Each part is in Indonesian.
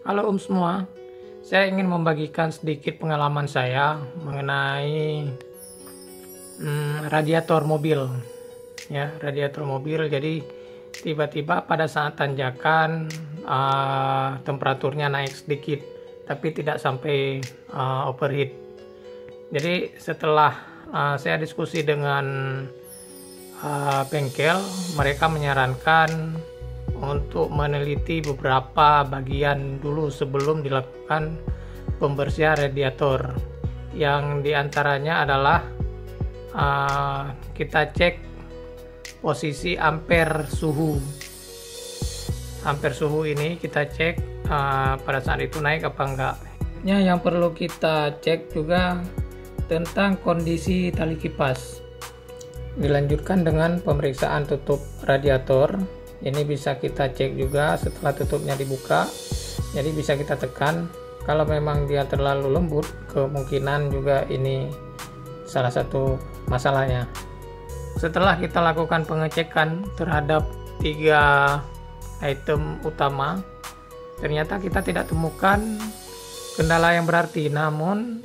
Halo semua, saya ingin membagikan sedikit pengalaman saya mengenai radiator mobil. Ya, radiator mobil. Jadi tiba-tiba pada saat tanjakan temperaturnya naik sedikit, tapi tidak sampai overheat. Jadi setelah saya diskusi dengan bengkel, mereka menyarankan untuk meneliti beberapa bagian dulu sebelum dilakukan pembersihan radiator. Yang diantaranya adalah kita cek posisi ampere suhu. Ampere suhu ini kita cek pada saat itu naik apa enggak. Yang perlu kita cek juga tentang kondisi tali kipas. Dilanjutkan dengan pemeriksaan tutup radiator. Ini bisa kita cek juga setelah tutupnya dibuka, jadi bisa kita tekan. Kalau memang dia terlalu lembut, kemungkinan juga ini salah satu masalahnya. Setelah kita lakukan pengecekan terhadap 3 item utama, ternyata kita tidak temukan kendala yang berarti. Namun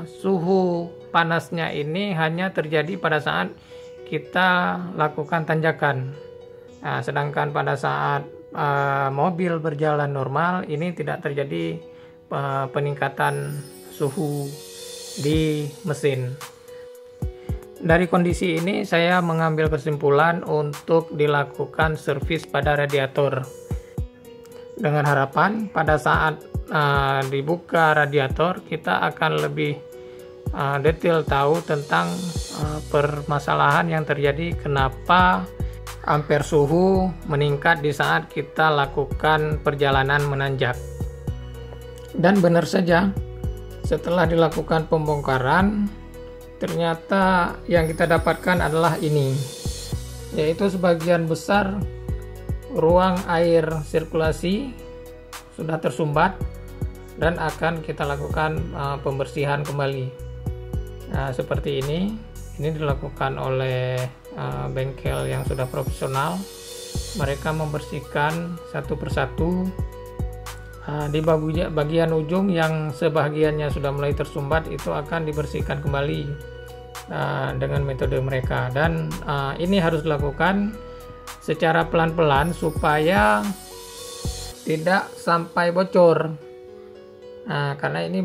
suhu panasnya ini hanya terjadi pada saat kita lakukan tanjakan. Nah, sedangkan pada saat mobil berjalan normal, ini tidak terjadi peningkatan suhu di mesin. Dari kondisi ini saya mengambil kesimpulan untuk dilakukan servis pada radiator. Dengan harapan pada saat dibuka radiator, kita akan lebih detail tahu tentang permasalahan yang terjadi, kenapa ampere suhu meningkat di saat kita lakukan perjalanan menanjak. Dan benar saja, setelah dilakukan pembongkaran, ternyata yang kita dapatkan adalah ini, yaitu sebagian besar ruang air sirkulasi sudah tersumbat dan akan kita lakukan pembersihan kembali. Nah, seperti ini dilakukan oleh bengkel yang sudah profesional. Mereka membersihkan satu persatu. Di bagian ujung yang sebagiannya sudah mulai tersumbat itu akan dibersihkan kembali dengan metode mereka, dan ini harus dilakukan secara pelan-pelan supaya tidak sampai bocor. Karena ini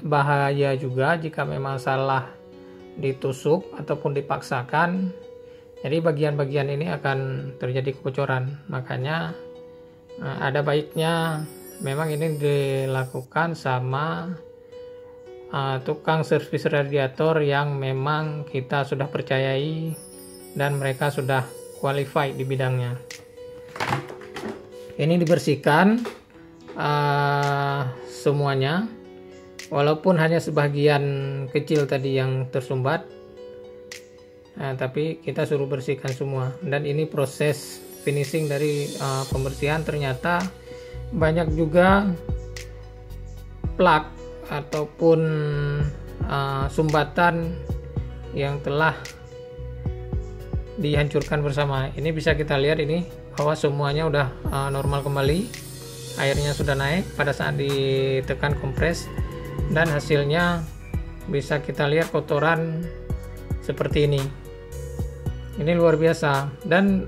bahaya juga jika memang salah ditusuk ataupun dipaksakan, jadi bagian-bagian ini akan terjadi kebocoran. Makanya ada baiknya memang ini dilakukan sama tukang servis radiator yang memang kita sudah percayai dan mereka sudah qualified di bidangnya. Ini dibersihkan semuanya, walaupun hanya sebagian kecil tadi yang tersumbat, tapi kita suruh bersihkan semua. Dan ini proses finishing dari pembersihan. Ternyata banyak juga plak ataupun sumbatan yang telah dihancurkan bersama. Ini bisa kita lihat ini bahwa semuanya udah normal kembali. Airnya sudah naik pada saat ditekan kompres, dan hasilnya bisa kita lihat kotoran seperti ini. Ini luar biasa. Dan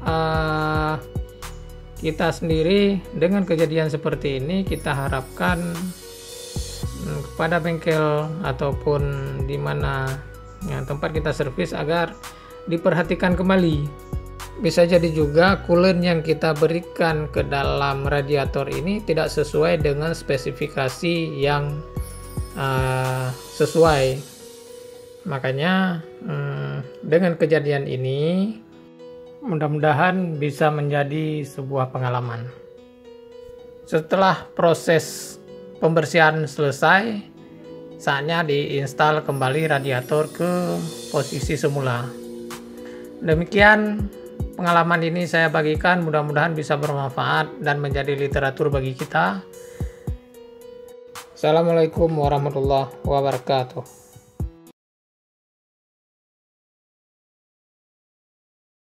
kita sendiri dengan kejadian seperti ini, kita harapkan kepada bengkel ataupun di mana tempat kita servis agar diperhatikan kembali. Bisa jadi juga coolant yang kita berikan ke dalam radiator ini tidak sesuai dengan spesifikasi yang sesuai. Makanya dengan kejadian ini mudah-mudahan bisa menjadi sebuah pengalaman. Setelah proses pembersihan selesai, saatnya diinstal kembali radiator ke posisi semula. Demikian pengalaman ini saya bagikan, mudah-mudahan bisa bermanfaat dan menjadi literatur bagi kita. Assalamualaikum warahmatullahi wabarakatuh.